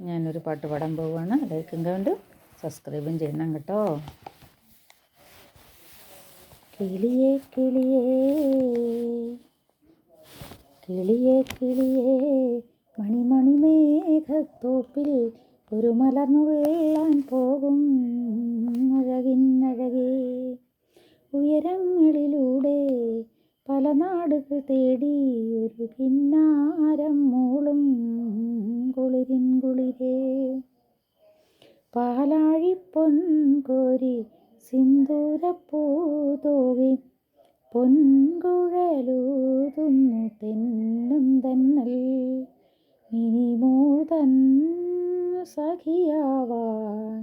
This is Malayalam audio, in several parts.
ഞാനൊരു പാട്ട് പാടാൻ പോവുകയാണ്. ലൈക്കും കണ്ട് സബ്സ്ക്രൈബും ചെയ്യണം കേട്ടോ. കിളിയേ കിളിയേ കിളിയേ കിളിയേ മണിമണി മേഘത്തോപ്പിൽ ഒരു മലർന്നുള്ളാൻ പോകും അഴകിന്നഴകേ. ഉയരങ്ങളിലൂടെ പല നാടുകൾ തേടി ഒരു കിന്നാരം മൂളും കുളിരിൻ കുളിരേ. പാലാഴിപ്പൊൻകോരി സിന്ദൂരപ്പൂതോകി പൊൻകുഴലൂതുന്നു തെന്നും തന്നൽ മിനിമൂതൻ സഖിയാവാൻ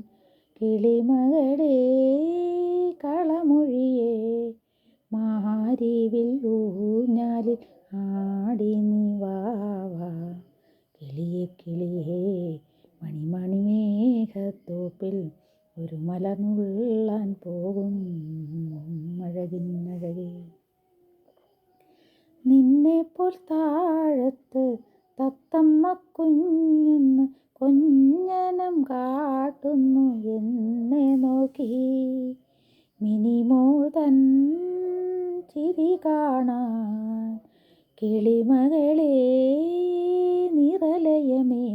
കിളിമകളേ കളമൊഴിയേ. മാരിവിൽ ഊഞ്ഞാലിൽ ആടി നീവാവാ. കിളിയേ കിളിയേ മണിമണി മേഘത്തോപ്പിൽ ഒരു മലർന്നുള്ളാൻ പോകും അഴകിന്നഴകേ. നിന്നെപ്പോൽ താഴത്ത് തത്തമ്മ കുഞ്ഞൊന്ന് കൊഞ്ഞനം കാട്ടുന്നു എന്നെ നോക്കി. മിനിമോൾ തൻ ചിരി കാണാൻ കിളിമകളേ നിറലയമേ.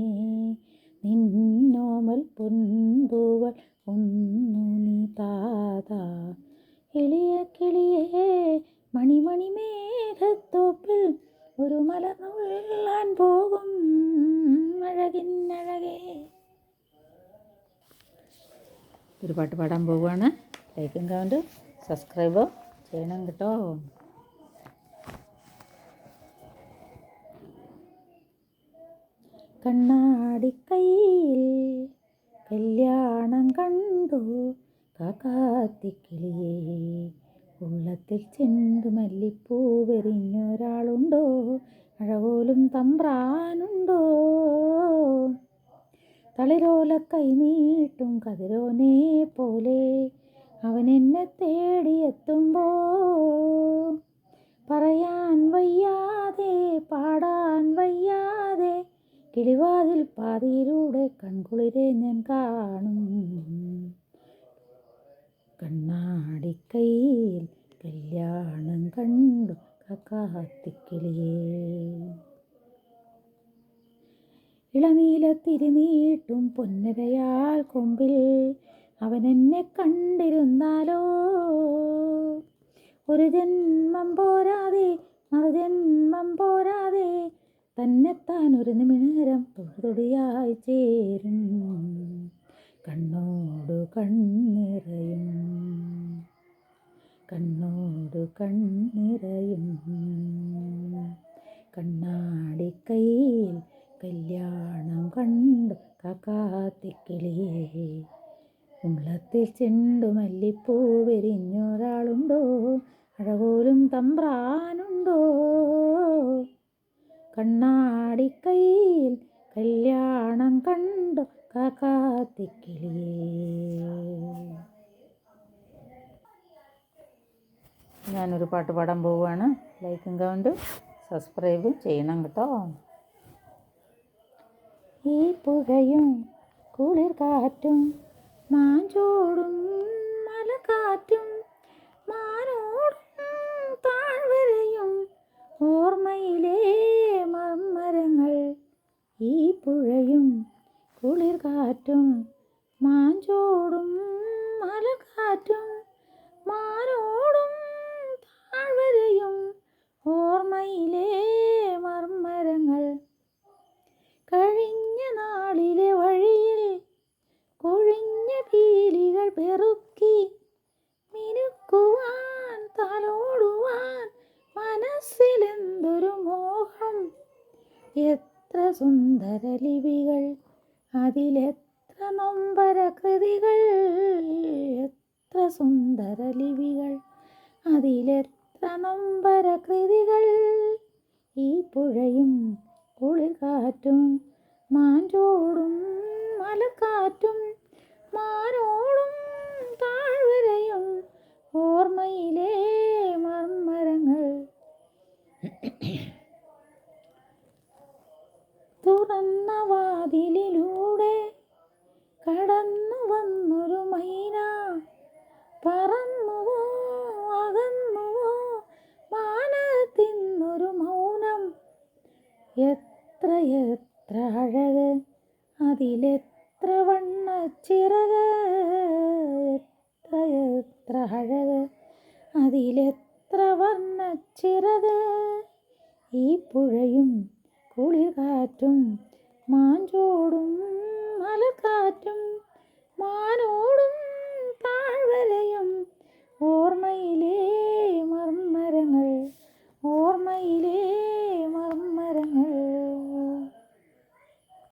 നിന്നോമൽ പൊൻപൂവൽ ഒന്നു നീ താതാ. കിളിയേ കിളിയേ മണിമണി മേഘത്തോപ്പിൽ ഒരു മലർന്നുള്ളാൻ പോകും അഴകിന്നഴകേ. ഒരു പാട്ട് പാടാൻ പോവുകയാണ്. ലൈക്കും കമൻറ്റ് സബ്സ്ക്രൈബ് ചെയ്യണം കേട്ടോ. കണ്ണാടിക്കൈയിൽ കല്യാണം കണ്ടു കാക്കാത്തിക്കിളിയേ. ഉള്ളത്തിൽ ചെണ്ടുമല്ലിപ്പൂവെറിഞ്ഞൊരാളുണ്ടോ? അഴകോലും തമ്പ്രാനുണ്ടോ? തളിരോല കൈ നീട്ടും കതിരോനെ പോലെ അവൻ എന്നെ തേടിയെത്തുമ്പോൾ പറയാൻ വയ്യാതെ പാടാൻ വയ്യാതെ കിളിവാതിൽ പാതിയിലൂടെ കൺകുളിരെ ഞാൻ കാണും. കണ്ണാടിക്കൈയിൽ കല്യാണം കണ്ടു കാക്കാത്തിക്കിളിയേ. ഇളനീലത്തിരി നീട്ടും പൊന്നരയാൽ കൊമ്പിൽ അവൻ എന്നെ കണ്ടിരുന്നാലോ? ഒരു ജന്മം പോരാതെ മറുജന്മം പോരാതെ തന്നെത്താൻ ഒരു നിമിഷം തൊടിയായി ചേരും. കണ്ണോടു കണ്ണിറയും കണ്ണോടു കണ്ണിറയും. കണ്ണാടിക്കൈയിൽ കല്യാണം കണ്ടു കാക്കാത്തിക്കിളിയേ. ഉള്ളത്തിൽ ചെണ്ടുമല്ലിപ്പൂവെറിഞ്ഞൊരാളുണ്ടോ? അഴകോലും തമ്പ്രാനുണ്ടോ? കണ്ണാടിക്കൈയിൽ കല്യാണം കണ്ടു കാക്കാത്തിക്കിളിയേ. ഞാനൊരു പാട്ട് പാടാൻ പോവുകയാണ്. ലൈക്കും കമൻറ്റും സബ്സ്ക്രൈബ് ചെയ്യണം കേട്ടോ. ഈ പുഴയും കുളിർ കാറ്റും മാഞ്ചോടും മലക്കാറ്റും മാനോടും താഴ്വരയും ഓർമ്മയിലെ മർമരങ്ങൾ. ഈ പുഴയും കുളിർ കാറ്റും മാഞ്ചോടും മലക്കാറ്റും മാനോടും താഴ്വരയും ഓർമ്മയിലെ മർമരങ്ങൾ. കഴിഞ്ഞ നാളിലെ വഴിയിൽ കൊഴിഞ്ഞ പീലികൾ പെറുക്കി മിനുക്കുവാൻ തലോടുവാൻ മനസ്സിലെന്തൊരു മോഹം. എത്ര സുന്ദര ലിപികൾ അതിലെത്ര നൊമ്പര കൃതികൾ. എത്ര സുന്ദര ലിപികൾ അതിലെത്ര നൊമ്പര കൃതികൾ. ഈ പുഴയും കുളിർ കാറ്റും മാഞ്ചോടും മലക്കാറ്റും മാനോടും താഴ്വരയും ഓർമ്മയിലെ മർമരങ്ങൾ. തുറന്ന വാതിലിലൂടെ എത്ര എത്ര അഴക് അതിലെത്ര വണ്ണച്ചിറക്, എത്ര എത്ര അഴക് അതിലെത്ര വർണ്ണച്ചിറക്. ഈ പുഴയും കുളിർകാറ്റും മാഞ്ചോടും മലർക്കാറ്റും മാന